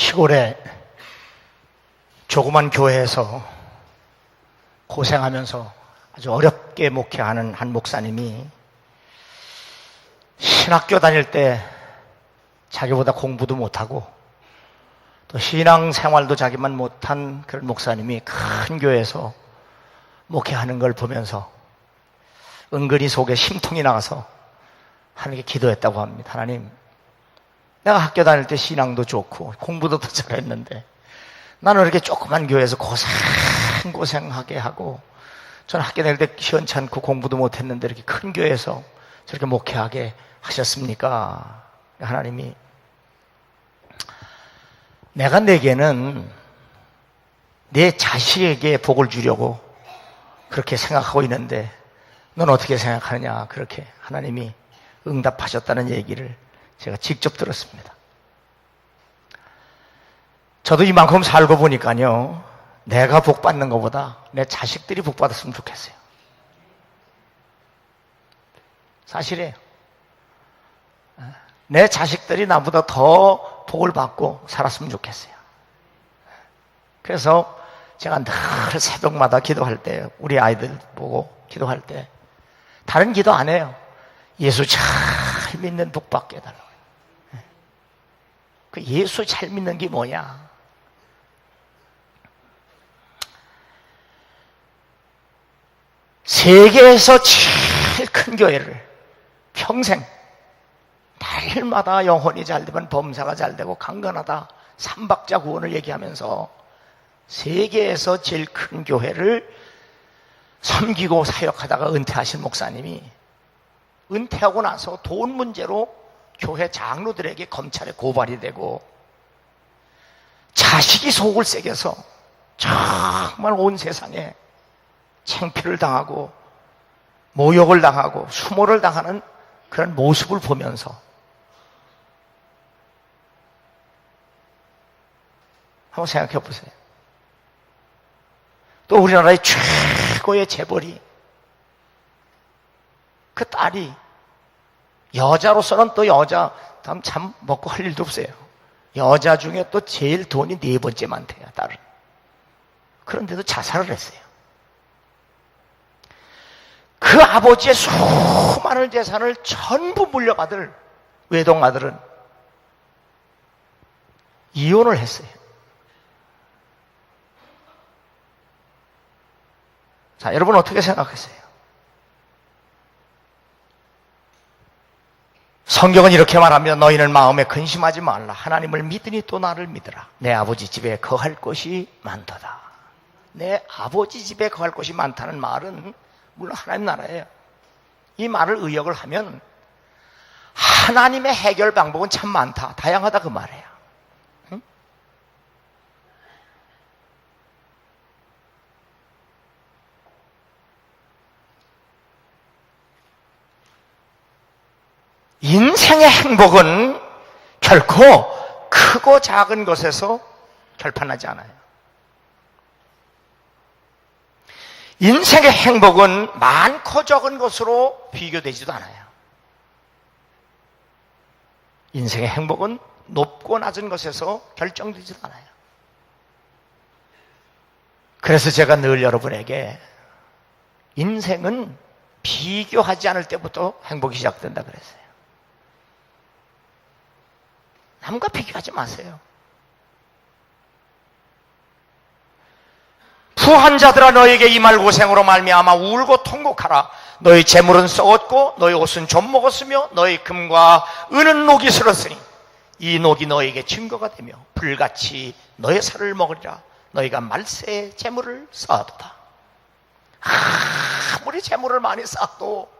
시골에 조그만 교회에서 고생하면서 아주 어렵게 목회하는 한 목사님이 신학교 다닐 때 자기보다 공부도 못하고 또 신앙생활도 자기만 못한 그런 목사님이 큰 교회에서 목회하는 걸 보면서 은근히 속에 심통이 나가서 하나님께 기도했다고 합니다. 하나님, 내가 학교 다닐 때 신앙도 좋고 공부도 더 잘했는데 나는 이렇게 조그만 교회에서 고생하게 하고, 저는 학교 다닐 때 시원찮고 공부도 못했는데 이렇게 큰 교회에서 저렇게 목회하게 하셨습니까? 하나님이, 내가 내게는 내 자식에게 복을 주려고 그렇게 생각하고 있는데 넌 어떻게 생각하느냐, 그렇게 하나님이 응답하셨다는 얘기를 제가 직접 들었습니다. 저도 이만큼 살고 보니까요, 내가 복 받는 것보다 내 자식들이 복 받았으면 좋겠어요. 사실이에요. 내 자식들이 나보다 더 복을 받고 살았으면 좋겠어요. 그래서 제가 늘 새벽마다 기도할 때, 우리 아이들 보고 기도할 때 다른 기도 안 해요. 예수 잘 믿는 복 받게 해달라고. 그 예수 잘 믿는 게 뭐냐? 세계에서 제일 큰 교회를 평생 날마다 영혼이 잘 되면 범사가 잘 되고 강건하다, 삼박자 구원을 얘기하면서 세계에서 제일 큰 교회를 섬기고 사역하다가 은퇴하신 목사님이 은퇴하고 나서 돈 문제로 교회 장로들에게 검찰에 고발이 되고 자식이 속을 새겨서 정말 온 세상에 창피를 당하고 모욕을 당하고 수모를 당하는 그런 모습을 보면서 한번 생각해 보세요. 또 우리나라의 최고의 재벌이, 그 딸이 여자로서는 또 여자, 참 먹고 할 일도 없어요. 여자 중에 또 제일 돈이 4번째 많대요, 딸은. 그런데도 자살을 했어요. 그 아버지의 수많은 재산을 전부 물려받을 외동아들은 이혼을 했어요. 자, 여러분 어떻게 생각하세요? 성경은 이렇게 말하며 너희는 마음에 근심하지 말라. 하나님을 믿으니 또 나를 믿으라. 내 아버지 집에 거할 곳이 많도다. 내 아버지 집에 거할 곳이 많다는 말은 물론 하나님 나라예요. 이 말을 의역을 하면 하나님의 해결 방법은 참 많다, 다양하다, 그 말이에요. 응? 인생의 행복은 결코 크고 작은 것에서 결판나지 않아요. 인생의 행복은 많고 적은 것으로 비교되지도 않아요. 인생의 행복은 높고 낮은 것에서 결정되지도 않아요. 그래서 제가 늘 여러분에게 인생은 비교하지 않을 때부터 행복이 시작된다 그랬어요. 남과 비교하지 마세요. 부한 자들아 너에게 임할 고생으로 말미암아 울고 통곡하라. 너희 재물은 썩었고 너희 옷은 좀 먹었으며 너희 금과 은은 녹이 슬었으니 이 녹이 너에게 증거가 되며 불같이 너의 살을 먹으리라. 너희가 말세의 재물을 쌓아도다. 아무리 재물을 많이 쌓아도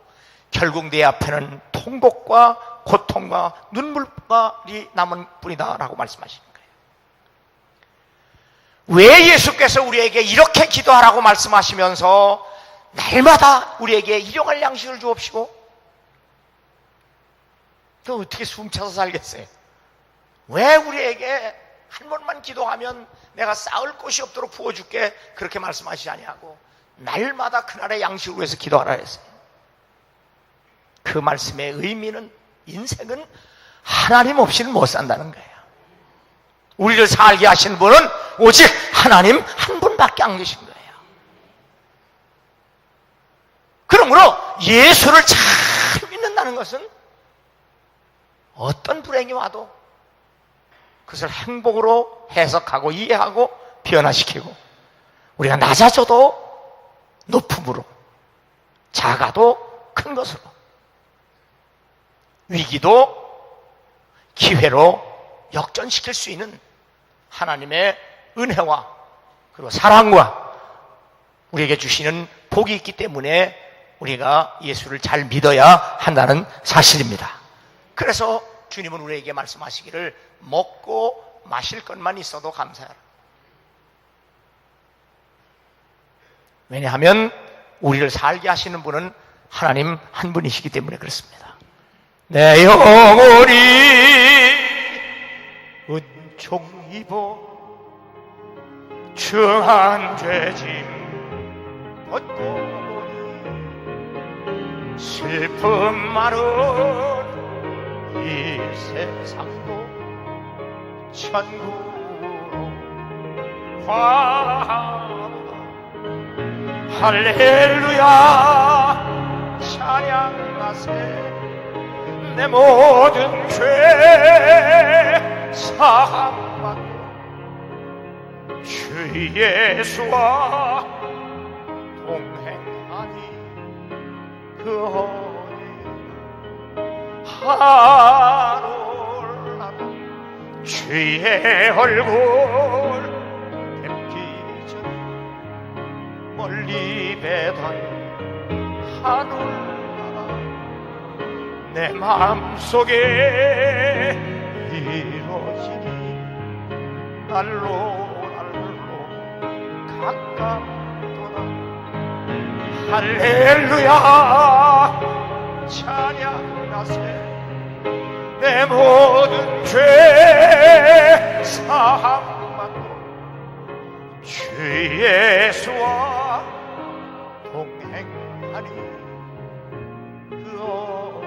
결국 내 앞에는 통곡과 고통과 눈물이 남은 뿐이다 라고 말씀하시는 거예요. 왜 예수께서 우리에게 이렇게 기도하라고 말씀하시면서 날마다 우리에게 일용할 양식을 주옵시고 또 어떻게 숨차서 살겠어요? 왜 우리에게 한 번만 기도하면 내가 쌓을 곳이 없도록 부어줄게 그렇게 말씀하시지 아니하고 날마다 그날의 양식을 위해서 기도하라 했어요. 그 말씀의 의미는 인생은 하나님 없이는 못 산다는 거예요. 우리를 살게 하시는 분은 오직 하나님 한 분밖에 안 계신 거예요. 그러므로 예수를 잘 믿는다는 것은 어떤 불행이 와도 그것을 행복으로 해석하고 이해하고 변화시키고, 우리가 낮아져도 높음으로, 작아도 큰 것으로, 위기도 기회로 역전시킬 수 있는 하나님의 은혜와 그리고 사랑과 우리에게 주시는 복이 있기 때문에 우리가 예수를 잘 믿어야 한다는 사실입니다. 그래서 주님은 우리에게 말씀하시기를 먹고 마실 것만 있어도 감사하라. 왜냐하면 우리를 살게 하시는 분은 하나님 한 분이시기 때문에 그렇습니다. 내 영혼이 은총 입어 중한 죄짐 벗고 보니 슬픔 많은 이 세상도 천국으로 화하노라. 할렐루야 찬양하세. 내 모든 죄 사함받고 주 예수와 동행하니 그 어디 하늘나라. 주의 얼굴 뵙기 전에 멀리 배던 하늘나라. 내 마음속에 이루어지니 날로 가깝도다. 할렐루야 찬양하세. 내 모든 죄 사함받고 주 예수와 동행하니 그 어디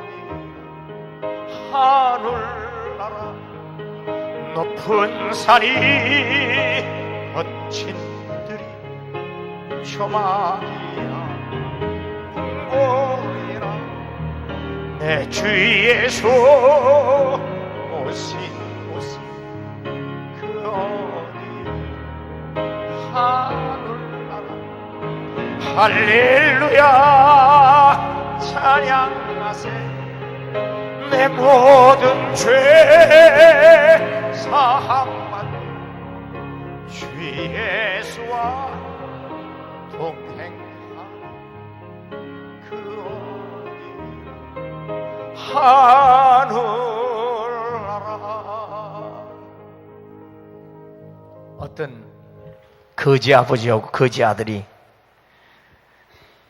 하늘나라. 높은 산이 거친 들이 조망이야 홍보이라. 내 주 예수 오신 곳이 그 어디 하늘나라. 할렐루야 찬양하세. 내 모든 죄 사함받고 주 예수와 동행하니 그 어디 하늘나라. 어떤 거지 아버지하고 거지 아들이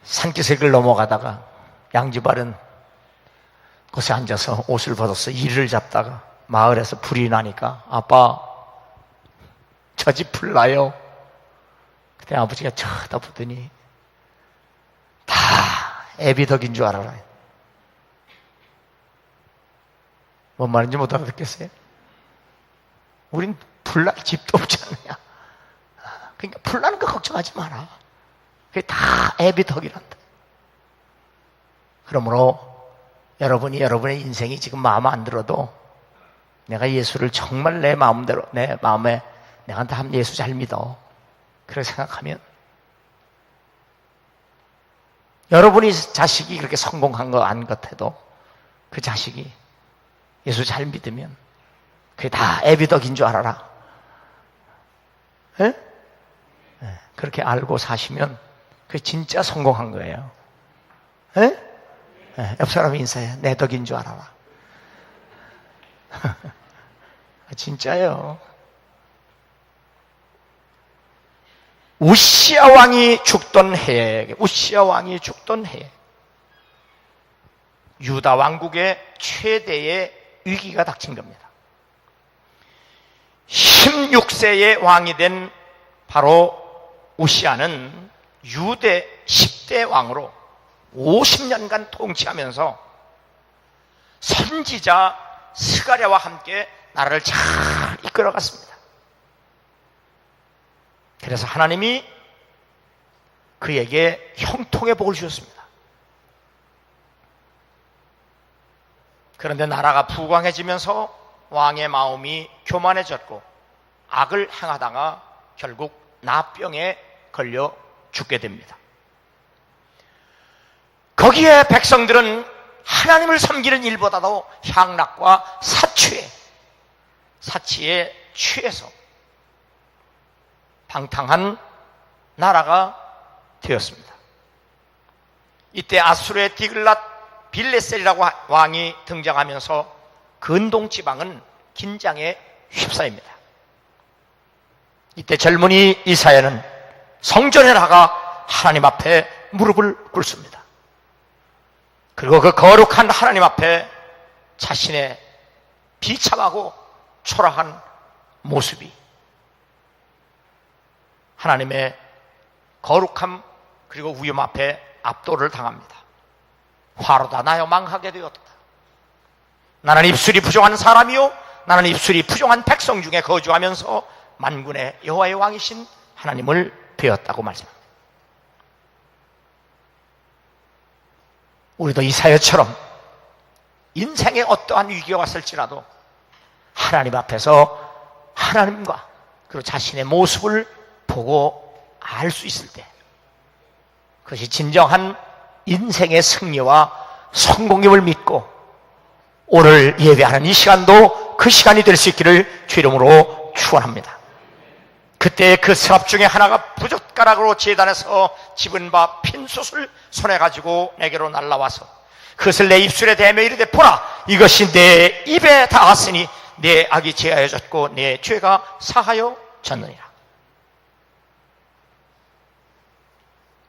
산기슭을 넘어가다가 양지바른 곳에 앉아서 옷을 벗어서 이를 잡다가 마을에서 불이 나니까 아빠 저 집 불 나요. 그때 아버지가 쳐다보더니 다 애비덕인 줄 알아라. 뭔 말인지 못 알아듣겠어요? 우린 불날 집도 없잖아요. 그러니까 불나는 거 걱정하지 마라. 그게 다 애비덕이란다. 그러므로 여러분의 인생이 지금 마음에 안 들어도 내가 예수를 정말 내 마음대로, 내 마음에 내가 한 예수 잘 믿어. 그렇게 생각하면 여러분이 자식이 그렇게 성공한 거 안 같아도 그 자식이 예수 잘 믿으면 그게 다 애비덕인 줄 알아라. 에? 그렇게 알고 사시면 그게 진짜 성공한 거예요. 에? 옆 사람 인사해. 내 덕인 줄 알아라. 진짜요. 우시아 왕이 죽던 해에, 유다 왕국의 최대의 위기가 닥친 겁니다. 16세의 왕이 된 바로 우시아는 유대 10대 왕으로 50년간 통치하면서 선지자 스가랴와 함께 나라를 잘 이끌어갔습니다. 그래서 하나님이 그에게 형통의 복을 주셨습니다. 그런데 나라가 부강해지면서 왕의 마음이 교만해졌고 악을 행하다가 결국 나병에 걸려 죽게 됩니다. 거기에 백성들은 하나님을 섬기는 일보다도 향락과 사치에 취해서 방탕한 나라가 되었습니다. 이때 아수르의 디글랏 빌레셀이라고 왕이 등장하면서 근동 지방은 긴장에 휩싸입니다. 이때 젊은이 이사야는 성전에 나가 하나님 앞에 무릎을 꿇습니다. 그리고 그 거룩한 하나님 앞에 자신의 비참하고 초라한 모습이 하나님의 거룩함 그리고 위엄 앞에 압도를 당합니다. 화로다 나여 망하게 되었다. 나는 입술이 부정한 사람이요 나는 입술이 부정한 백성 중에 거주하면서 만군의 여호와의 왕이신 하나님을 배웠다고 말씀합니다. 우리도 이사야처럼 인생에 어떠한 위기가 왔을지라도 하나님 앞에서 하나님과 그리고 자신의 모습을 보고 알 수 있을 때 그것이 진정한 인생의 승리와 성공임을 믿고 오늘 예배하는 이 시간도 그 시간이 될 수 있기를 주 이름으로 축원합니다. 그때 그 서랍 중에 하나가 부젓가락으로 제단에서 집은 바 핀솥을 손에 가지고 내게로 날라와서 그것을 내 입술에 대며 이르되 보라 이것이 내 입에 닿았으니 내 악이 제하여졌고 내 죄가 사하여졌느니라.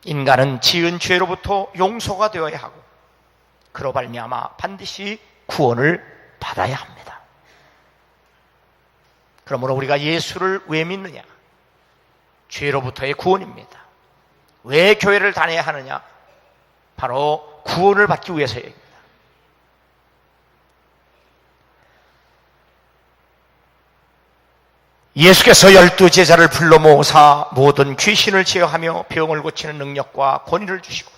인간은 지은 죄로부터 용서가 되어야 하고 그로 말미암아 반드시 구원을 받아야 합니다. 그러므로 우리가 예수를 왜 믿느냐? 죄로부터의 구원입니다. 왜 교회를 다녀야 하느냐? 바로 구원을 받기 위해서입니다. 예수께서 12제자를 불러 모으사 모든 귀신을 제어하며 병을 고치는 능력과 권위를 주시고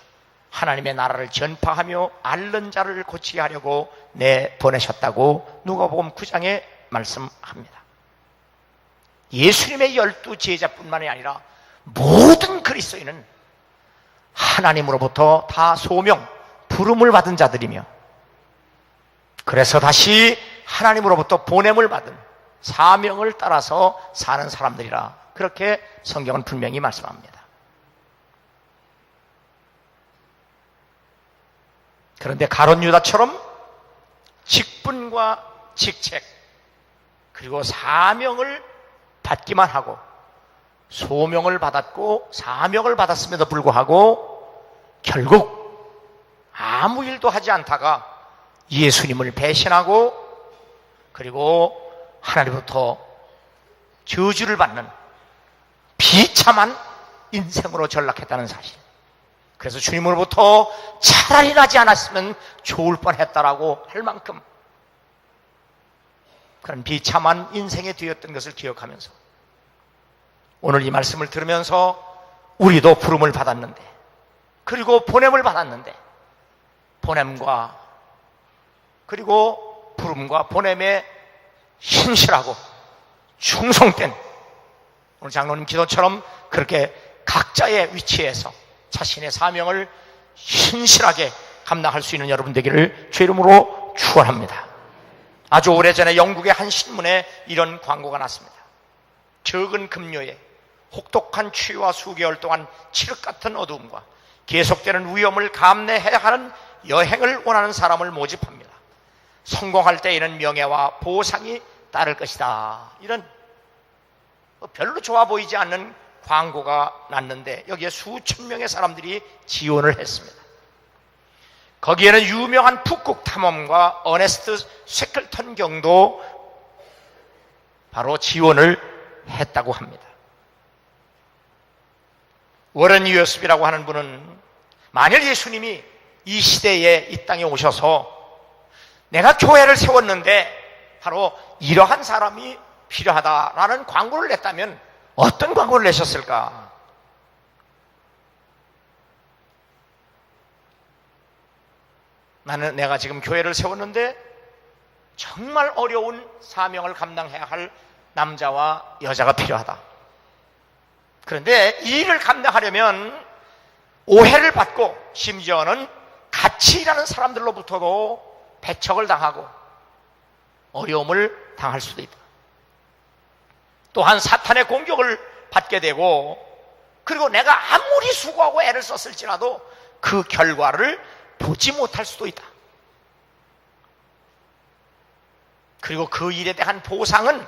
하나님의 나라를 전파하며 앓는 자를 고치게 하려고 내보내셨다고 누가복음 9장에 말씀합니다. 예수님의 12제자뿐만이 아니라 모든 그리스도인은 하나님으로부터 다 소명, 부름을 받은 자들이며 그래서 다시 하나님으로부터 보냄을 받은 사명을 따라서 사는 사람들이라 그렇게 성경은 분명히 말씀합니다. 그런데 가룟 유다처럼 직분과 직책 그리고 사명을 받기만 하고 소명을 받았고 사명을 받았음에도 불구하고 결국 아무 일도 하지 않다가 예수님을 배신하고 그리고 하나님부터 저주를 받는 비참한 인생으로 전락했다는 사실. 그래서 주님으로부터 차라리 나지 않았으면 좋을 뻔했다라고 할 만큼 그런 비참한 인생에 뒤였던 것을 기억하면서 오늘 이 말씀을 들으면서 우리도 부름을 받았는데 그리고 보냄을 받았는데 보냄과 그리고 부름과 보냄에 신실하고 충성된 오늘 장로님 기도처럼 그렇게 각자의 위치에서 자신의 사명을 신실하게 감당할 수 있는 여러분 되기를 주 이름으로 축원합니다. 아주 오래전에 영국의 한 신문에 이런 광고가 났습니다. 적은 급료에 혹독한 추위와 수개월 동안 칠흑 같은 어두움과 계속되는 위험을 감내해야 하는 여행을 원하는 사람을 모집합니다. 성공할 때에는 명예와 보상이 따를 것이다. 이런 별로 좋아 보이지 않는 광고가 났는데 여기에 수천 명의 사람들이 지원을 했습니다. 거기에는 유명한 북극 탐험가 어네스트 쇠클턴 경도 바로 지원을 했다고 합니다. 워런 유어스비라고 하는 분은 만일 예수님이 이 시대에 이 땅에 오셔서 내가 교회를 세웠는데 바로 이러한 사람이 필요하다라는 광고를 냈다면 어떤 광고를 내셨을까? 내가 지금 교회를 세웠는데 정말 어려운 사명을 감당해야 할 남자와 여자가 필요하다. 그런데 이 일을 감당하려면 오해를 받고 심지어는 같이 일하는 사람들로부터도 배척을 당하고 어려움을 당할 수도 있다. 또한 사탄의 공격을 받게 되고, 그리고 내가 아무리 수고하고 애를 썼을지라도 그 결과를 보지 못할 수도 있다. 그리고 그 일에 대한 보상은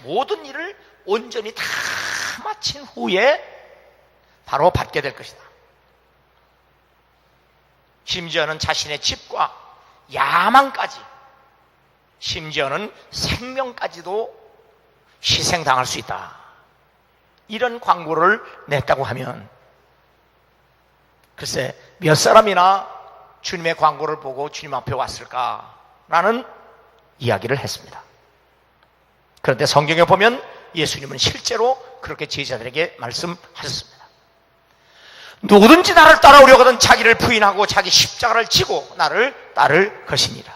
모든 일을 온전히 다 마친 후에 바로 받게 될 것이다. 심지어는 자신의 집과 야망까지, 심지어는 생명까지도 희생당할 수 있다. 이런 광고를 냈다고 하면 글쎄 몇 사람이나 주님의 광고를 보고 주님 앞에 왔을까라는 이야기를 했습니다. 그런데 성경에 보면 예수님은 실제로 그렇게 제자들에게 말씀하셨습니다. 누구든지 나를 따라오려거든 자기를 부인하고 자기 십자가를 지고 나를 따를 것이니라.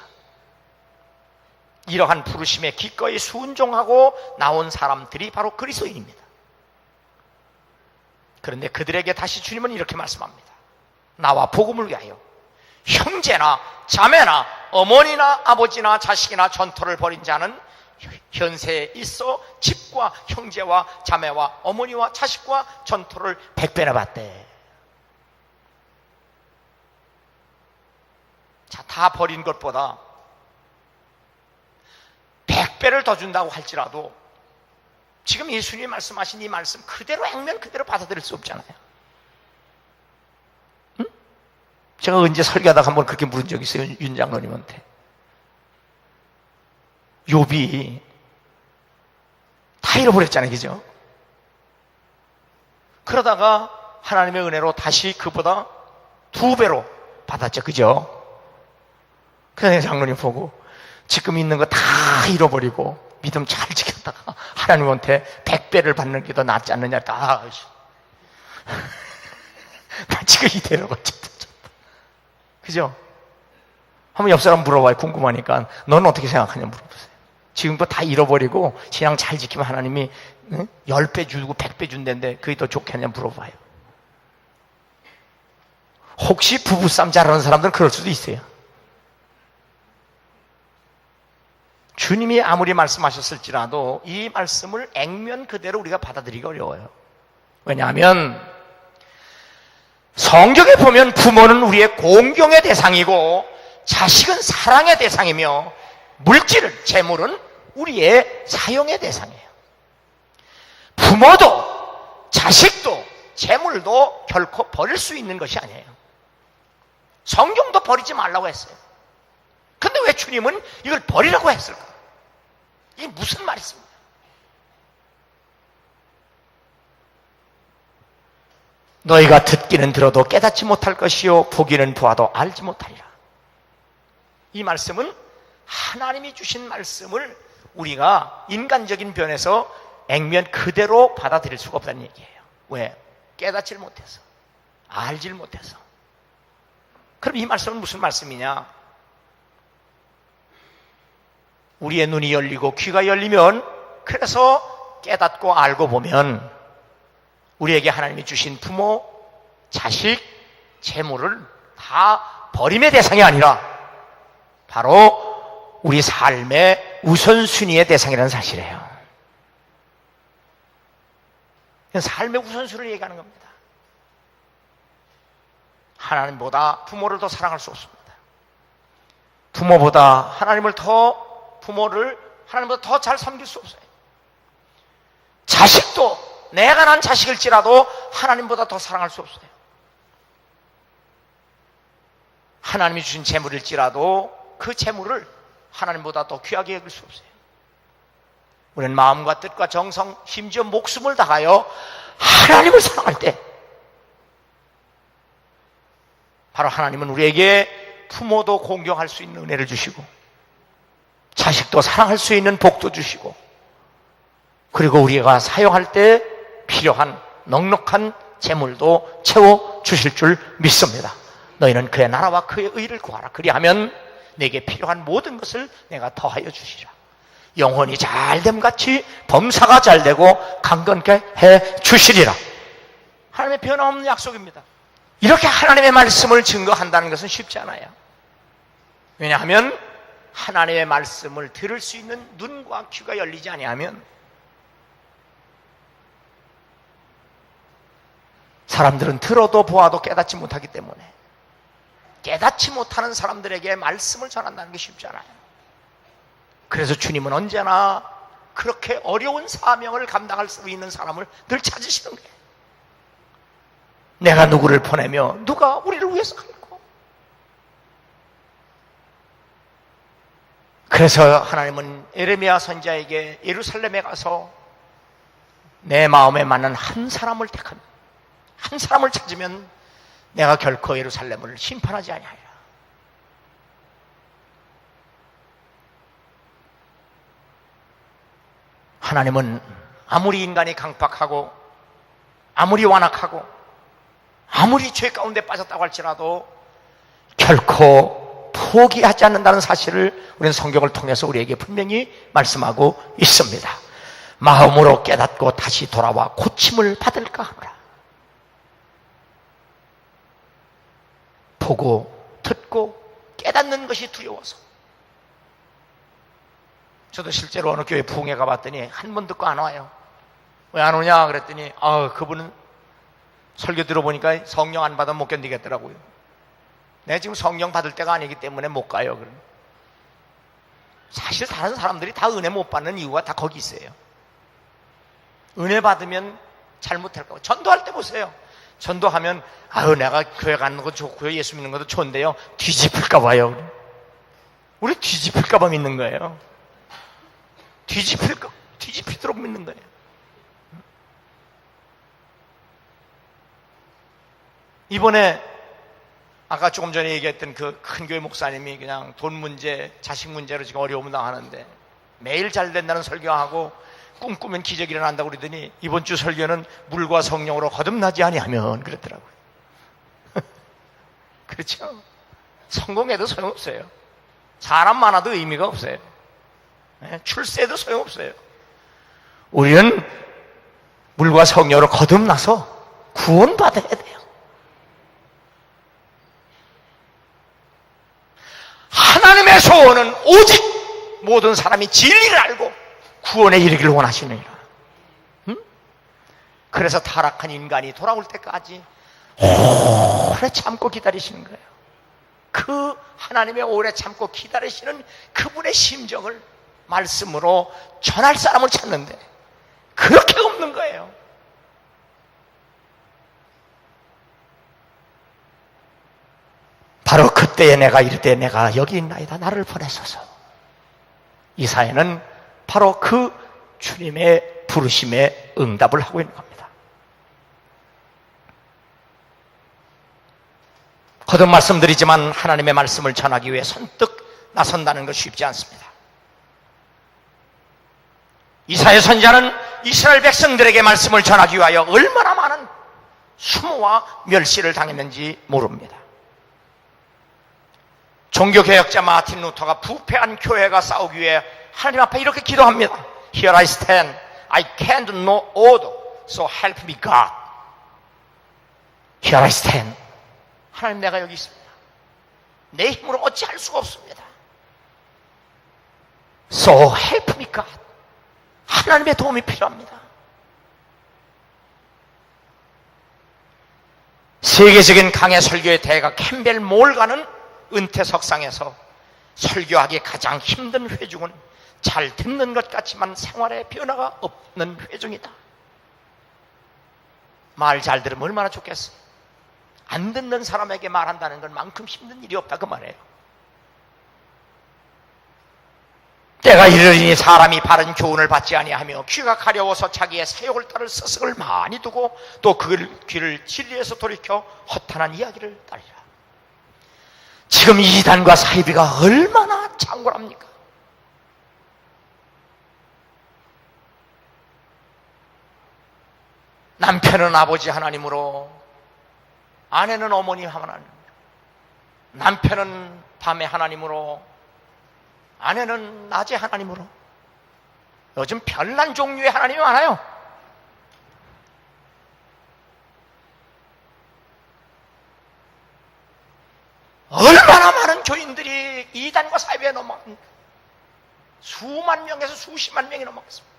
이러한 부르심에 기꺼이 순종하고 나온 사람들이 바로 그리스도인입니다. 그런데 그들에게 다시 주님은 이렇게 말씀합니다. 나와 복음을 위하여 형제나 자매나 어머니나 아버지나 자식이나 전토를 벌인 자는 현세에 있어 집과 형제와 자매와 어머니와 자식과 전토를 100배나 받대. 자, 다 버린 것보다 100배를 더 준다고 할지라도 지금 예수님이 말씀하신 이 말씀 그대로 액면 그대로 받아들일 수 없잖아요. 응? 제가 언제 설교하다가 한번 그렇게 물은 적이 있어요. 윤 장로님한테. 욥이 다 잃어버렸잖아요. 그죠? 그러다가 하나님의 은혜로 다시 그보다 2배로 받았죠. 그죠? 그래서 장로님 보고 지금 있는 거 다 잃어버리고 믿음 잘 지켰다가 하나님한테 100배를 받는 게 더 낫지 않느냐. 나 지금 이대로 어쨌든. 그죠? 한번 옆 사람 물어봐요. 궁금하니까. 너는 어떻게 생각하냐 물어보세요. 지금 거 다 잃어버리고 신앙 잘 지키면 하나님이 10배 주고 100배 준다는데 그게 더 좋겠냐 물어봐요. 혹시 부부싸움 잘하는 사람들은 그럴 수도 있어요. 주님이 아무리 말씀하셨을지라도 이 말씀을 액면 그대로 우리가 받아들이기 어려워요. 왜냐하면 성경에 보면 부모는 우리의 공경의 대상이고 자식은 사랑의 대상이며 물질은, 재물은 우리의 사용의 대상이에요. 부모도 자식도 재물도 결코 버릴 수 있는 것이 아니에요. 성경도 버리지 말라고 했어요. 근데 왜 주님은 이걸 버리라고 했을까? 이게 무슨 말이십니까? 너희가 듣기는 들어도 깨닫지 못할 것이요 보기는 보아도 알지 못하리라. 이 말씀은 하나님이 주신 말씀을 우리가 인간적인 변에서 액면 그대로 받아들일 수가 없다는 얘기예요. 왜? 깨닫지를 못해서, 알지를 못해서. 그럼 이 말씀은 무슨 말씀이냐? 우리의 눈이 열리고 귀가 열리면, 그래서 깨닫고 알고 보면 우리에게 하나님이 주신 부모, 자식, 재물을 다 버림의 대상이 아니라 바로 우리 삶의 우선순위의 대상이라는 사실이에요. 삶의 우선순위를 얘기하는 겁니다. 하나님보다 부모를 더 사랑할 수 없습니다. 부모보다 부모를 하나님보다 더 잘 섬길 수 없어요. 자식도 내가 난 자식일지라도 하나님보다 더 사랑할 수 없어요. 하나님이 주신 재물일지라도 그 재물을 하나님보다 더 귀하게 여길 수 없어요. 우리는 마음과 뜻과 정성, 심지어 목숨을 다하여 하나님을 사랑할 때 바로 하나님은 우리에게 부모도 공경할 수 있는 은혜를 주시고 자식도 사랑할 수 있는 복도 주시고 그리고 우리가 사용할 때 필요한 넉넉한 재물도 채워 주실 줄 믿습니다. 너희는 그의 나라와 그의 의를 구하라. 그리하면 내게 필요한 모든 것을 내가 더하여 주시라. 영혼이 잘됨같이 범사가 잘되고 강건케 해 주시리라. 하나님의 변함없는 약속입니다. 이렇게 하나님의 말씀을 증거한다는 것은 쉽지 않아요. 왜냐하면 하나님의 말씀을 들을 수 있는 눈과 귀가 열리지 아니하면 사람들은 들어도 보아도 깨닫지 못하기 때문에 깨닫지 못하는 사람들에게 말씀을 전한다는 게 쉽지 않아요. 그래서 주님은 언제나 그렇게 어려운 사명을 감당할 수 있는 사람을 늘 찾으시는 거예요. 내가 누구를 보내며 누가 우리를 위해서 갈고. 그래서 하나님은 예레미야 선지자에게 예루살렘에 가서 내 마음에 맞는 한 사람을 택합니다. 한 사람을 찾으면 내가 결코 예루살렘을 심판하지 아니하리라. 하나님은 아무리 인간이 강팍하고 아무리 완악하고 아무리 죄 가운데 빠졌다고 할지라도 결코 포기하지 않는다는 사실을 우리는 성경을 통해서 우리에게 분명히 말씀하고 있습니다. 마음으로 깨닫고 다시 돌아와 고침을 받을까 하노라. 보고 듣고 깨닫는 것이 두려워서. 저도 실제로 어느 교회 부흥회 가봤더니 한 번 듣고 안 와요. 왜 안 오냐 그랬더니 그분은 설교 들어보니까 성령 안 받으면 못 견디겠더라고요. 내가 지금 성령 받을 때가 아니기 때문에 못 가요. 그럼 사실 다른 사람들이 다 은혜 못 받는 이유가 다 거기 있어요. 은혜 받으면 잘못할까 봐. 전도할 때 보세요. 전도하면 내가 교회 가는 거 좋고요, 예수 믿는 것도 좋은데요, 뒤집힐까 봐요. 우리 뒤집힐까 봐 믿는 거예요. 뒤집히도록 믿는 거예요. 이번에 아까 조금 전에 얘기했던 그 큰 교회 목사님이 그냥 돈 문제, 자식 문제로 지금 어려움을 당하는데 매일 잘 된다는 설교하고 꿈꾸면 기적이 일어난다고 그러더니 이번 주 설교는 물과 성령으로 거듭나지 아니하면 그랬더라고요. 그렇죠? 성공해도 소용없어요. 사람 많아도 의미가 없어요. 출세해도 소용없어요. 우리는 물과 성령으로 거듭나서 구원받아야 돼요. 하나님의 소원은 오직 모든 사람이 진리를 알고 구원에 이르기를 원하시느니라. 그래서 타락한 인간이 돌아올 때까지 오래 참고 기다리시는 거예요. 그 하나님의 오래 참고 기다리시는 그분의 심정을 말씀으로 전할 사람을 찾는데 그렇게 없는 거예요. 바로 그때에 내가 이르되 내가 여기 있나이다 나를 보내소서. 이사야는 바로 그 주님의 부르심에 응답을 하고 있는 겁니다. 거듭 말씀드리지만 하나님의 말씀을 전하기 위해 선뜻 나선다는 것 쉽지 않습니다. 이사야 선지자는 이스라엘 백성들에게 말씀을 전하기 위하여 얼마나 많은 수모와 멸시를 당했는지 모릅니다. 종교개혁자 마틴 루터가 부패한 교회가 싸우기 위해 하나님 앞에 이렇게 기도합니다. Here I stand. I can't know order. So help me God. Here I stand. 하나님 내가 여기 있습니다. 내 힘으로 어찌할 수가 없습니다. So help me God. 하나님의 도움이 필요합니다. 세계적인 강해 설교의 대가 캠벨 몰가는 은퇴석상에서 설교하기 가장 힘든 회중은 잘 듣는 것 같지만 생활에 변화가 없는 회중이다. 말 잘 들으면 얼마나 좋겠어요. 안 듣는 사람에게 말한다는 건 만큼 힘든 일이 없다 그 말이에요. 때가 이르리니 사람이 바른 교훈을 받지 아니하며 귀가 가려워서 자기의 사욕을 따를 서석을 많이 두고 또 그 귀를 진리에서 돌이켜 허탄한 이야기를 따르리라. 지금 이단과 사이비가 얼마나 창궐합니까? 남편은 아버지 하나님으로, 아내는 어머니 하나님으로, 남편은 밤의 하나님으로, 아내는 낮의 하나님으로. 요즘 별난 종류의 하나님이 많아요. 얼마나 많은 교인들이 이단과 사이비에 넘어간, 수만 명에서 수십만 명이 넘어갔습니다.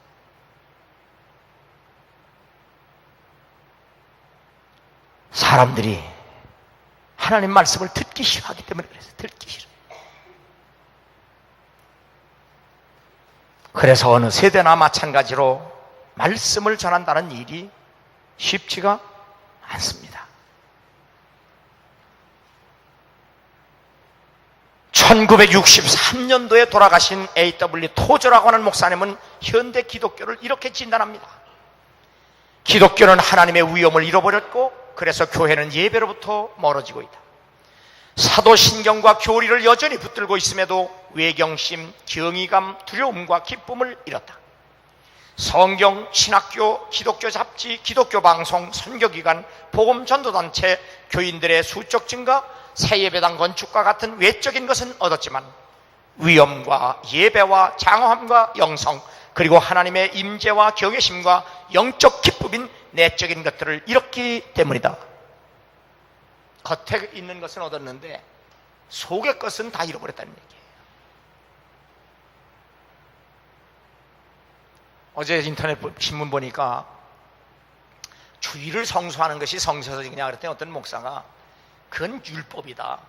사람들이 하나님 말씀을 듣기 싫어하기 때문에 그래서 듣기 싫어. 그래서 어느 세대나 마찬가지로 말씀을 전한다는 일이 쉽지가 않습니다. 1963년도에 돌아가신 A.W. 토저라고 하는 목사님은 현대 기독교를 이렇게 진단합니다. 기독교는 하나님의 위엄을 잃어버렸고 그래서 교회는 예배로부터 멀어지고 있다. 사도신경과 교리를 여전히 붙들고 있음에도 외경심, 경이감, 두려움과 기쁨을 잃었다. 성경, 신학교, 기독교 잡지, 기독교 방송, 선교기관, 복음전도단체, 교인들의 수적 증가, 새예배당 건축과 같은 외적인 것은 얻었지만 위엄과 예배와 장엄함과 영성, 그리고 하나님의 임재와 경외심과 영적 기쁨인 내적인 것들을 잃었기 때문이다. 겉에 있는 것은 얻었는데 속의 것은 다 잃어버렸다는 얘기예요. 어제 인터넷 신문 보니까 주일을 성수하는 것이 성서적이냐 그랬더니 어떤 목사가 그건 율법이다.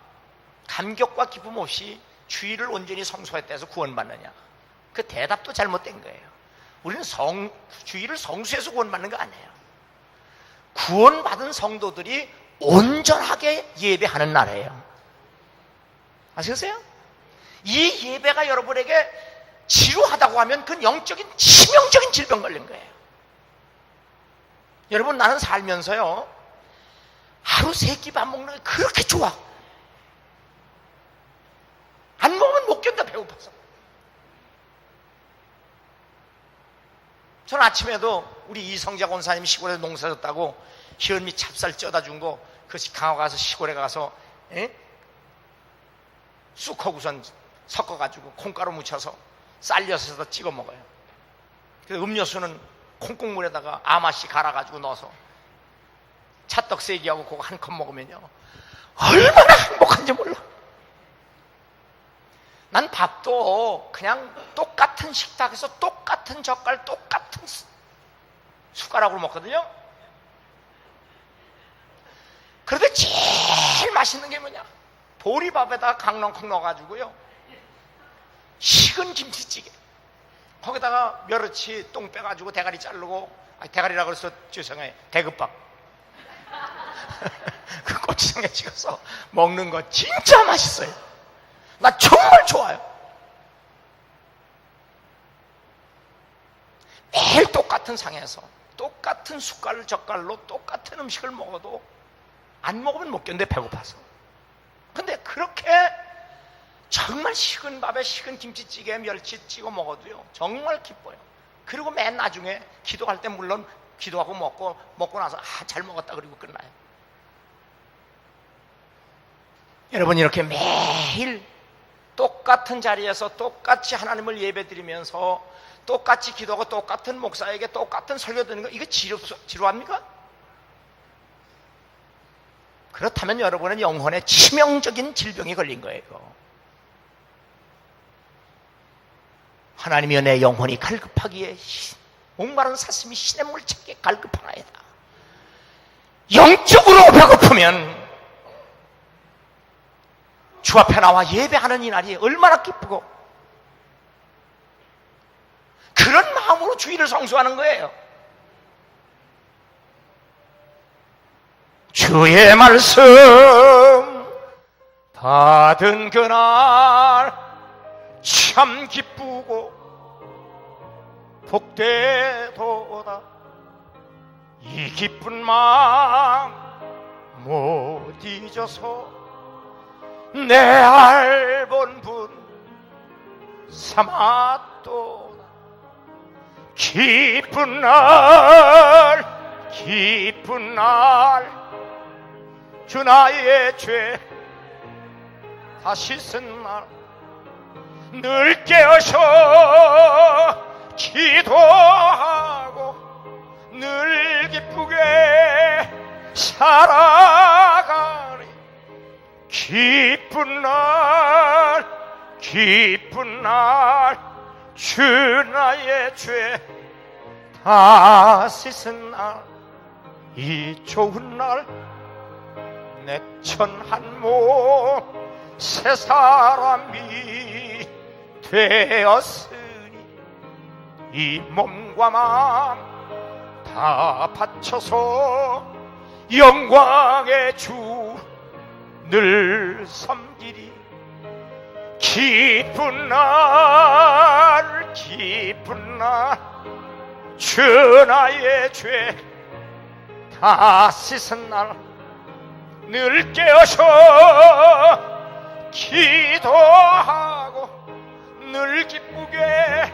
감격과 기쁨 없이 주일을 온전히 성수했다 해서 구원받느냐. 그 대답도 잘못된 거예요. 우리는 주일을 성수해서 구원받는 거 아니에요. 구원받은 성도들이 온전하게 예배하는 날이에요. 아시겠어요? 이 예배가 여러분에게 지루하다고 하면 그건 영적인 치명적인 질병 걸린 거예요. 여러분, 나는 살면서요 하루 3끼 밥 먹는 게 그렇게 좋아. 안 먹으면 못 견뎌, 배고파서. 저는 아침에도 우리 이성자 권사님이 시골에서 농사 졌다고 현미 찹쌀 쪄다 준 거 그것이 강화 가서 시골에 가서 쑥하고선 섞어가지고 콩가루 묻혀서 쌀려서 찍어 먹어요. 그 음료수는 콩국물에다가 아마씨 갈아가지고 넣어서 찰떡 세기하고 그거 한 컵 먹으면요 얼마나 행복한지 몰라. 난 밥도 그냥 똑같은 식탁에서 똑같은 젓갈 똑같은 숟가락으로 먹거든요. 그런데 제일 맛있는 게 뭐냐, 보리밥에다가 강낭콩 넣어가지고요 식은 김치찌개, 거기다가 멸치 똥 빼가지고 대가리 자르고, 대가리라고 그래서 죄송해요, 대급밥 그 고추장에 찍어서 먹는 거 진짜 맛있어요. 나 정말 좋아요. 매일 똑같은 상에서 똑같은 숟갈 젓갈로 똑같은 음식을 먹어도 안 먹으면 못 견뎌, 배고파서. 근데 그렇게 정말 식은 밥에 식은 김치찌개에 멸치 찍어 먹어도요 정말 기뻐요. 그리고 맨 나중에 기도할 때 물론 기도하고 먹고 나서 잘 먹었다 그리고 끝나요. 여러분, 이렇게 매일 똑같은 자리에서 똑같이 하나님을 예배드리면서 똑같이 기도하고 똑같은 목사에게 똑같은 설교 듣는 거, 이거 지루합니까? 그렇다면 여러분은 영혼에 치명적인 질병이 걸린 거예요. 하나님이여, 내 영혼이 갈급하기에 목마른 사슴이 시냇물 찾기에 갈급하나이다. 영적으로 배고프면 주 앞에 나와 예배하는 이 날이 얼마나 기쁘고, 그런 마음으로 주일을 성수하는 거예요. 주의 말씀 받은 그날 참 기쁘고 복되도다. 이 기쁜 마음 못 잊어서 내 알본분 삼았도다. 기쁜 날 기쁜 날 주 나의 죄 다 씻은 날 늘 깨어서 기도하고 늘 기쁘게 살아가리. 기쁜 날 주 나의 죄 다 씻은 날 이 좋은 날 내 천한몸 새 사람이 되었으니 이 몸과 마음 다 바쳐서 영광의 주 늘 섬기리. 기쁜 날 주 나의 죄 다 씻은 날 늘 깨어서 기도하고 늘 기쁘게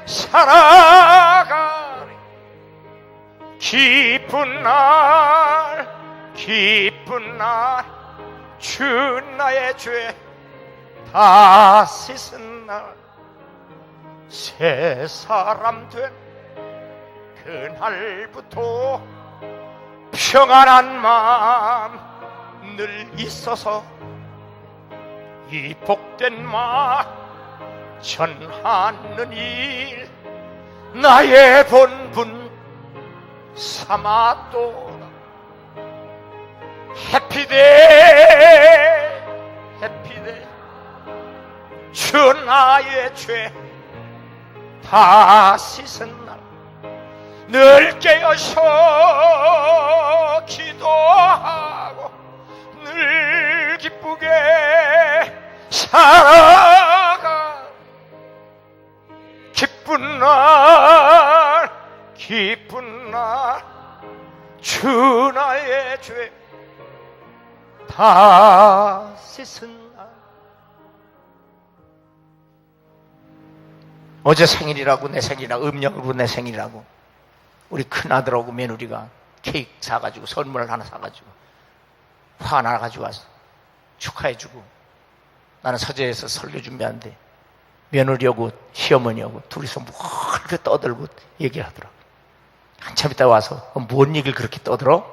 살아가리. 기쁜 날 주 나의 죄 다 씻은 날 새 사람 된 그날부터 평안한 마음 늘 있어서 이 복된 마 전하는 일 나의 본분 삼아도다. 해피데이 주 나의 죄 다 씻은 날 늘 깨어서 기도하고 늘 기쁘게 살아가. 기쁜 날 주 나의 죄 다 씻은 날. 어제 생일이라고 내 생일이라고 음력으로 내 생일이라고 우리 큰아들하고 며느리가 케이크 사가지고 선물 하나 사가지고 화 하나 가지고 와서 축하해주고 나는 서재에서 설교 준비하는데 며느리하고 시어머니하고 둘이서 뭐 그렇게 떠들고 얘기를 하더라고. 한참 있다 와서 뭔 얘기를 그렇게 떠들어?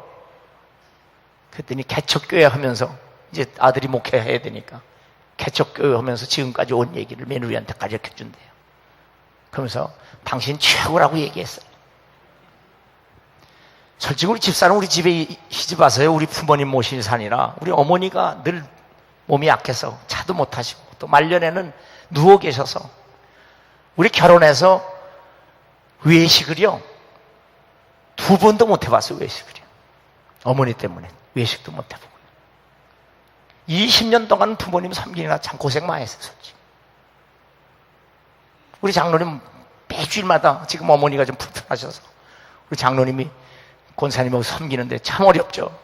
그랬더니 개척교회 하면서 이제 아들이 목회해야 되니까 개척교회 하면서 지금까지 온 얘기를 며느리한테 가르쳐준대요. 그러면서 당신 최고라고 얘기했어요. 솔직히 우리 집사는 우리 집에 시집 와서요. 우리 부모님 모신 산이라 우리 어머니가 늘 몸이 약해서 차도 못 하시고 또 말년에는 누워 계셔서 우리 결혼해서 외식을요 2번도 못 해봤어요. 외식을요. 어머니 때문에 외식도 못 해보고 20년 동안 부모님 섬기느라 참 고생 많이 했어요. 솔직히. 우리 장로님 매주일마다 지금 어머니가 좀 불편하셔서 우리 장로님이 권사님하고 섬기는데 참 어렵죠.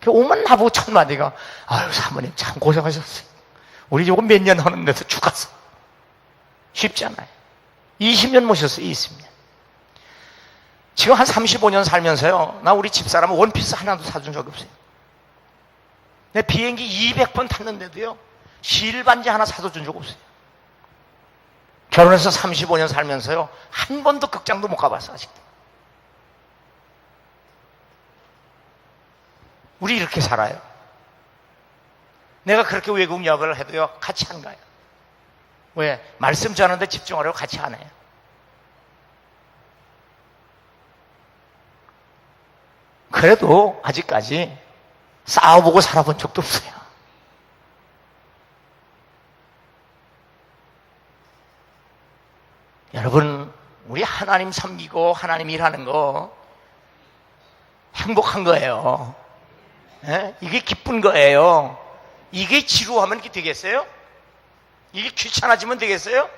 오만 나보고 첫마디가 아유 사모님 참 고생하셨어요. 우리 요거 몇 년 하는데도 죽었어. 쉽지 않아요. 20년 모셨어요. 20년. 지금 한 35년 살면서요 나 우리 집사람 원피스 하나도 사준 적이 없어요. 내 비행기 200번 탔는데도요 실반지 하나 사도 준 적 없어요. 결혼해서 35년 살면서요 한 번도 극장도 못 가봤어. 아직도. 우리 이렇게 살아요. 내가 그렇게 외국 여행을 해도요 같이 안 가요. 왜? 말씀 전하는데 집중하려고 같이 안 해요. 그래도 아직까지 싸워보고 살아본 적도 없어요. 여러분 우리 하나님 섬기고 하나님 일하는 거 행복한 거예요. 예? 이게 기쁜 거예요. 이게 지루하면 이렇게 되겠어요? 이게 귀찮아지면 되겠어요?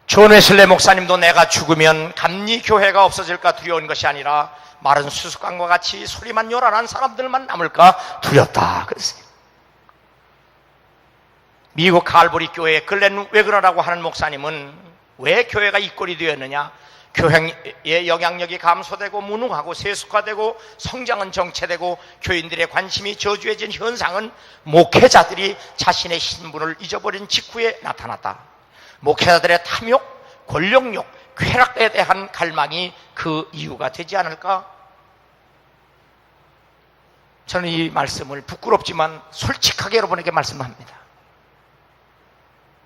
존 웨슬레 목사님도 내가 죽으면 감리교회가 없어질까 두려운 것이 아니라 마른 수수깡과 같이 소리만 요란한 사람들만 남을까 두렵다 그랬어요. 미국 칼보리 교회 글렌 웨그너라고 하는 목사님은 왜 교회가 이 꼴이 되었느냐? 교회의 영향력이 감소되고 무능하고 세속화되고 성장은 정체되고 교인들의 관심이 저조해진 현상은 목회자들이 자신의 신분을 잊어버린 직후에 나타났다. 목회자들의 탐욕, 권력욕, 쾌락에 대한 갈망이 그 이유가 되지 않을까? 저는 이 말씀을 부끄럽지만 솔직하게 여러분에게 말씀합니다.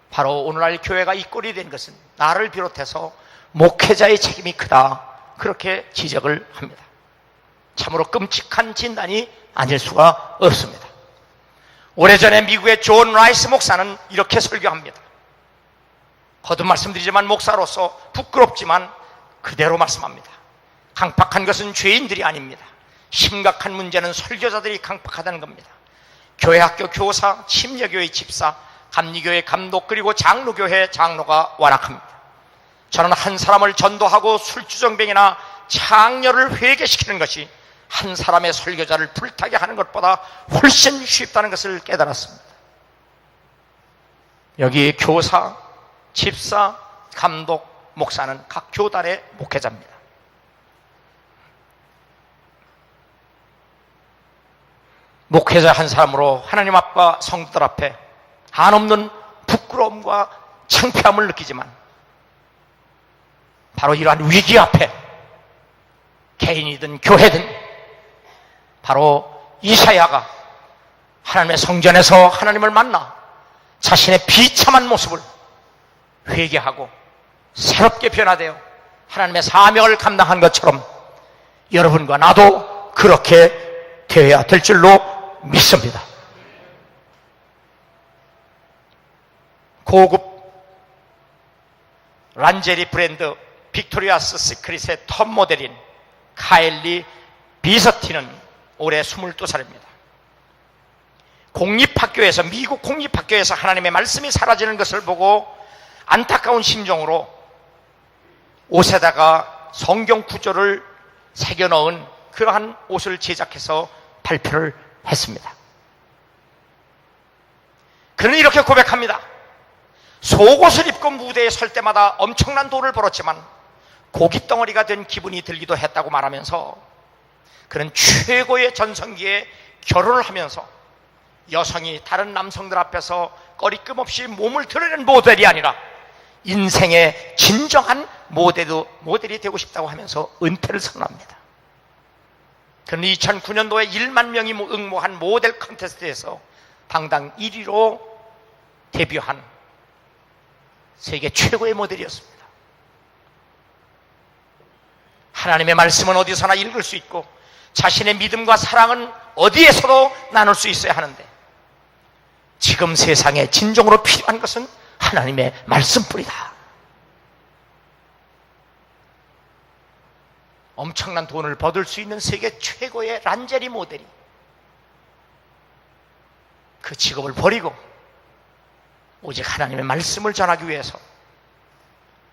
바로 오늘날 교회가 이 꼴이 된 것은 나를 비롯해서 목회자의 책임이 크다, 그렇게 지적을 합니다. 참으로 끔찍한 진단이 아닐 수가 없습니다. 오래전에 미국의 존 라이스 목사는 이렇게 설교합니다. 거듭 말씀드리지만 목사로서 부끄럽지만 그대로 말씀합니다. 강팍한 것은 죄인들이 아닙니다. 심각한 문제는 설교자들이 강팍하다는 겁니다. 교회학교 교사, 침례교회 집사, 감리교회 감독, 그리고 장로교회 장로가 완악합니다. 저는 한 사람을 전도하고 술주정뱅이나 창녀를 회개시키는 것이 한 사람의 설교자를 불타게 하는 것보다 훨씬 쉽다는 것을 깨달았습니다. 여기 교사, 집사, 감독, 목사는 각 교단의 목회자입니다. 목회자 한 사람으로 하나님 앞과 성도들 앞에 한없는 부끄러움과 창피함을 느끼지만 바로 이러한 위기 앞에 개인이든 교회든 바로 이사야가 하나님의 성전에서 하나님을 만나 자신의 비참한 모습을 회개하고 새롭게 변화되어 하나님의 사명을 감당한 것처럼 여러분과 나도 그렇게 되어야 될 줄로 믿습니다. 고급 란제리 브랜드 빅토리아스 시크릿의 톱 모델인 카일리 비서티는 올해 22살입니다. 공립학교에서, 미국 공립학교에서 하나님의 말씀이 사라지는 것을 보고 안타까운 심정으로 옷에다가 성경 구절을 새겨 넣은 그러한 옷을 제작해서 발표를 했습니다. 그는 이렇게 고백합니다. 속옷을 입고 무대에 설 때마다 엄청난 돈을 벌었지만 고깃덩어리가 된 기분이 들기도 했다고 말하면서 그는 최고의 전성기에 결혼을 하면서 여성이 다른 남성들 앞에서 꺼리낌 없이 몸을 드러낸 모델이 아니라 인생의 진정한 모델이 되고 싶다고 하면서 은퇴를 선언합니다. 그는 2009년도에 1만 명이 응모한 모델 컨테스트에서 당당 1위로 데뷔한 세계 최고의 모델이었습니다. 하나님의 말씀은 어디서나 읽을 수 있고 자신의 믿음과 사랑은 어디에서도 나눌 수 있어야 하는데 지금 세상에 진정으로 필요한 것은 하나님의 말씀뿐이다. 엄청난 돈을 버들 수 있는 세계 최고의 란제리 모델이 그 직업을 버리고 오직 하나님의 말씀을 전하기 위해서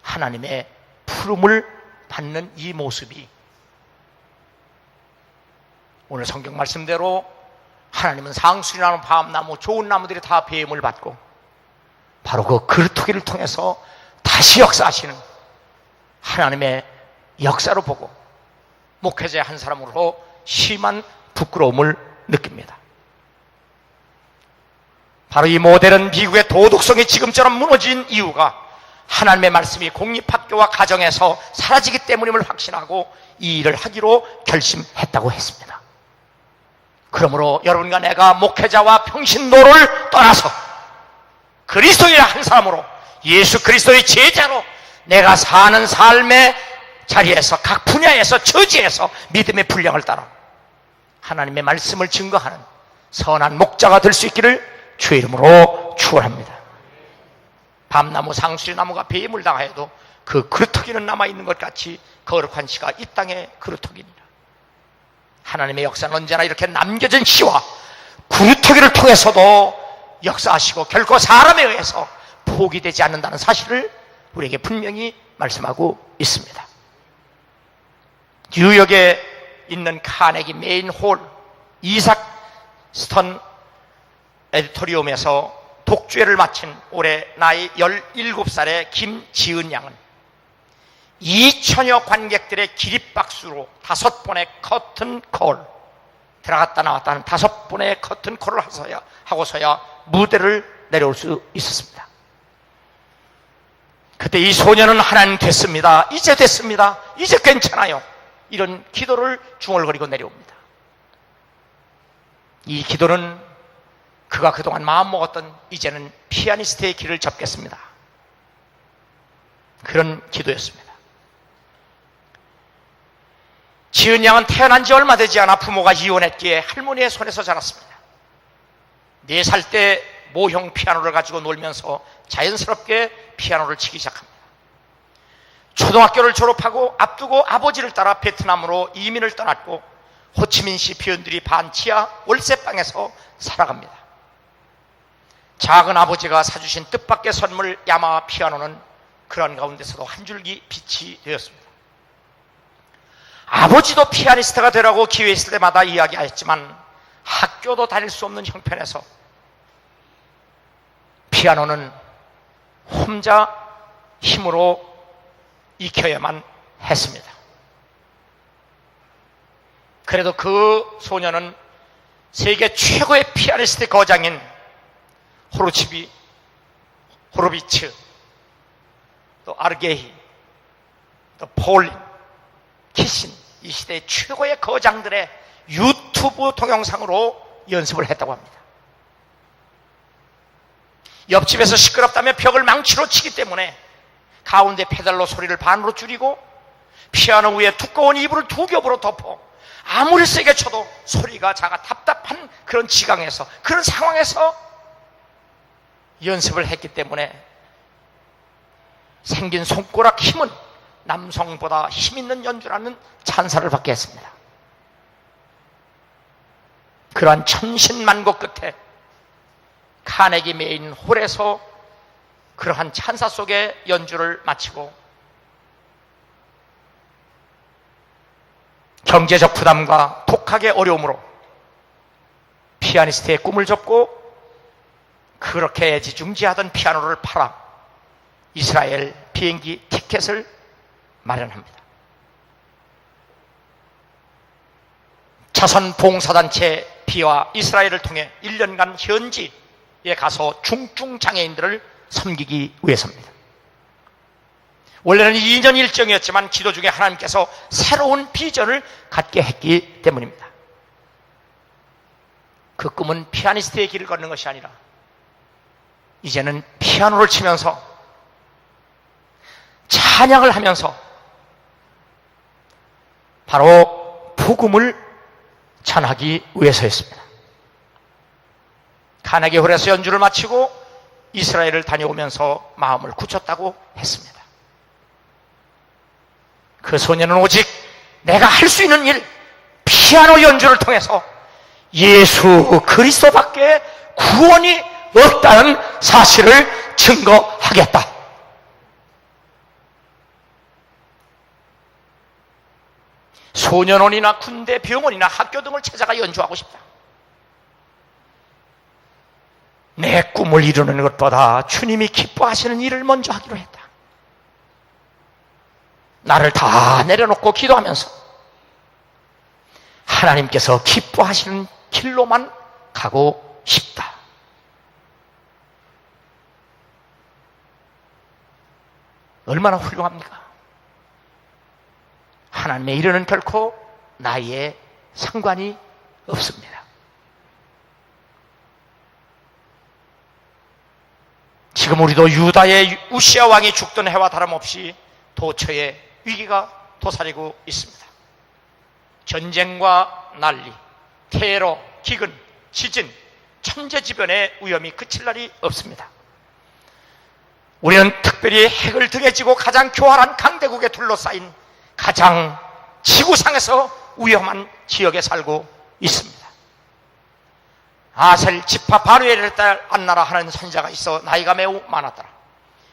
하나님의 부름을 받는 이 모습이 오늘 성경 말씀대로 하나님은 상수리나무, 밤나무, 좋은 나무들이 다 배임을 받고 바로 그 그루터기를 통해서 다시 역사하시는 하나님의 역사로 보고 목회자 한 사람으로 심한 부끄러움을 느낍니다. 바로 이 모델은 미국의 도덕성이 지금처럼 무너진 이유가 하나님의 말씀이 공립학교와 가정에서 사라지기 때문임을 확신하고 이 일을 하기로 결심했다고 했습니다. 그러므로 여러분과 내가 목회자와 평신도를 떠나서 그리스도의 한 사람으로 예수 그리스도의 제자로 내가 사는 삶의 자리에서 각 분야에서 처지에서 믿음의 분량을 따라 하나님의 말씀을 증거하는 선한 목자가 될 수 있기를 주의 이름으로 축원합니다. 밤나무, 상수리나무가 배임을 당하여도 그 그루터기는 남아있는 것 같이 거룩한 씨가 이 땅의 그루터기니라. 하나님의 역사는 언제나 이렇게 남겨진 씨와 그루터기를 통해서도 역사하시고 결코 사람에 의해서 포기되지 않는다는 사실을 우리에게 분명히 말씀하고 있습니다. 뉴욕에 있는 카네기 메인 홀 이삭 스턴 에디토리움에서 복주회를 마친 올해 나이 17살의 김지은 양은 2천여 관객들의 기립박수로 5번의 커튼콜, 들어갔다 나왔다 하는 5번의 커튼콜을 하고서야 무대를 내려올 수 있었습니다. 그때 이 소녀는 하나님 됐습니다, 이제 됐습니다, 이제 괜찮아요, 이런 기도를 중얼거리고 내려옵니다. 이 기도는 그가 그동안 마음먹었던 이제는 피아니스트의 길을 접겠습니다, 그런 기도였습니다. 지은 양은 태어난 지 얼마 되지 않아 부모가 이혼했기에 할머니의 손에서 자랐습니다. 4살 때 모형 피아노를 가지고 놀면서 자연스럽게 피아노를 치기 시작합니다. 초등학교를 졸업하고 앞두고 아버지를 따라 베트남으로 이민을 떠났고 호치민시 표현들이 반지하 월세방에서 살아갑니다. 작은 아버지가 사주신 뜻밖의 선물 야마 피아노는 그런 가운데서도 한 줄기 빛이 되었습니다. 아버지도 피아니스트가 되라고 기회 있을 때마다 이야기하였지만 학교도 다닐 수 없는 형편에서 피아노는 혼자 힘으로 익혀야만 했습니다. 그래도 그 소녀는 세계 최고의 피아니스트 거장인 호로비츠, 또 아르게히, 또 폴린, 키신, 이 시대의 최고의 거장들의 유튜브 동영상으로 연습을 했다고 합니다. 옆집에서 시끄럽다며 벽을 망치로 치기 때문에 가운데 페달로 소리를 반으로 줄이고 피아노 위에 두꺼운 이불을 2겹으로 덮어 아무리 세게 쳐도 소리가 작아 답답한 그런 지강에서, 그런 상황에서 연습을 했기 때문에 생긴 손가락 힘은 남성보다 힘있는 연주라는 찬사를 받게 했습니다. 그러한 천신만고 끝에 카네기 메인 홀에서 그러한 찬사 속의 연주를 마치고 경제적 부담과 독학의 어려움으로 피아니스트의 꿈을 접고 그렇게 애지중지하던 피아노를 팔아 이스라엘 비행기 티켓을 마련합니다. 자선 봉사단체 비와 이스라엘을 통해 1년간 현지에 가서 중증 장애인들을 섬기기 위해서입니다. 원래는 2년 일정이었지만 기도 중에 하나님께서 새로운 비전을 갖게 했기 때문입니다. 그 꿈은 피아니스트의 길을 걷는 것이 아니라 이제는 피아노를 치면서 찬양을 하면서 바로 복음을 전하기 위해서였습니다. 카네기 홀에서 연주를 마치고 이스라엘을 다녀오면서 마음을 굳혔다고 했습니다. 그 소녀는 오직 내가 할 수 있는 일, 피아노 연주를 통해서 예수 그리스도밖에 구원이 없다는 사실을 증거하겠다. 소년원이나 군대, 병원이나 학교 등을 찾아가 연주하고 싶다. 내 꿈을 이루는 것보다 주님이 기뻐하시는 일을 먼저 하기로 했다. 나를 다 내려놓고 기도하면서 하나님께서 기뻐하시는 길로만 가고 싶다. 얼마나 훌륭합니까? 하나님의 일은 결코 나이에 상관이 없습니다. 지금 우리도 유다의 우시아 왕이 죽던 해와 다름없이 도처에 위기가 도사리고 있습니다. 전쟁과 난리, 테러, 기근, 지진, 천재지변의 위험이 그칠 날이 없습니다. 우리는 특별히 핵을 등에 지고 가장 교활한 강대국에 둘러싸인 가장 지구상에서 위험한 지역에 살고 있습니다. 아셀 지파 바누엘의 딸 안나라 하는 선자가 있어 나이가 매우 많았더라.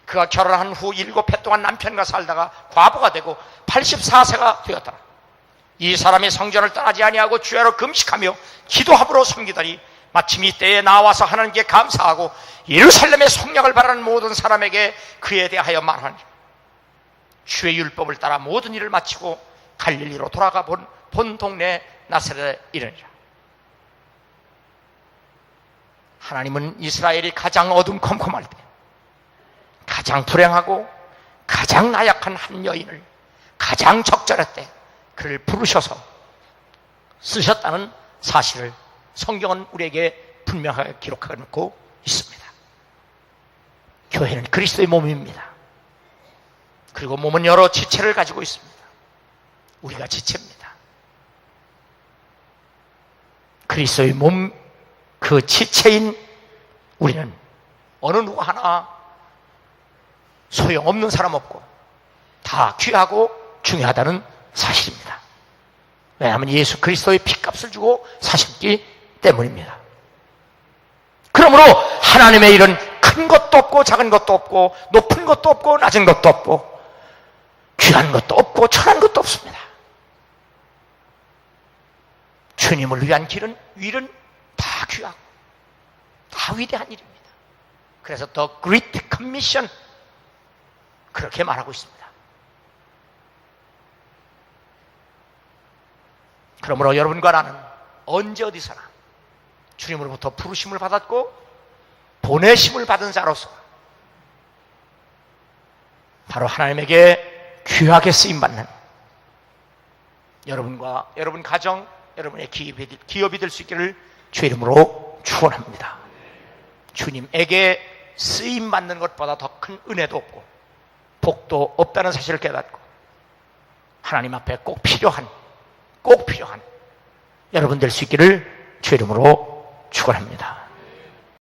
그가 결혼한 후 7해 동안 남편과 살다가 과부가 되고 84세가 되었더라. 이 사람이 성전을 떠나지 아니하고 주야로 금식하며 기도함으로 섬기더니 마침 이때에 나와서 하나님께 감사하고 예루살렘의 속량을 바라는 모든 사람에게 그에 대하여 말하니 주의 율법을 따라 모든 일을 마치고 갈릴리로 돌아가 본 동네 나사렛에 이르니라. 하나님은 이스라엘이 가장 어둠컴컴할 때, 가장 불행하고 가장 나약한 한 여인을 가장 적절할 때 그를 부르셔서 쓰셨다는 사실을 성경은 우리에게 분명하게 기록하고 있습니다. 교회는 그리스도의 몸입니다. 그리고 몸은 여러 지체를 가지고 있습니다. 우리가 지체입니다. 그리스도의 몸, 그 지체인 우리는 어느 누구 하나 소용없는 사람 없고 다 귀하고 중요하다는 사실입니다. 왜냐하면 예수 그리스도의 피값을 주고 사셨기 때문입니다. 그러므로 하나님의 일은 큰 것도 없고 작은 것도 없고 높은 것도 없고 낮은 것도 없고 귀한 것도 없고 천한 것도 없습니다. 주님을 위한 길은 일은 다 귀하고 다 위대한 일입니다. 그래서 The Great Commission 그렇게 말하고 있습니다. 그러므로 여러분과 나는 언제 어디서나 주님으로부터 부르심을 받았고 보내심을 받은 자로서 바로 하나님에게 귀하게 쓰임받는 여러분과 여러분 가정, 여러분의 기업이 될 수 있기를 주 이름으로 축원합니다. 주님에게 쓰임받는 것보다 더 큰 은혜도 없고 복도 없다는 사실을 깨닫고 하나님 앞에 꼭 필요한 여러분 될 수 있기를 주 이름으로 축원합니다.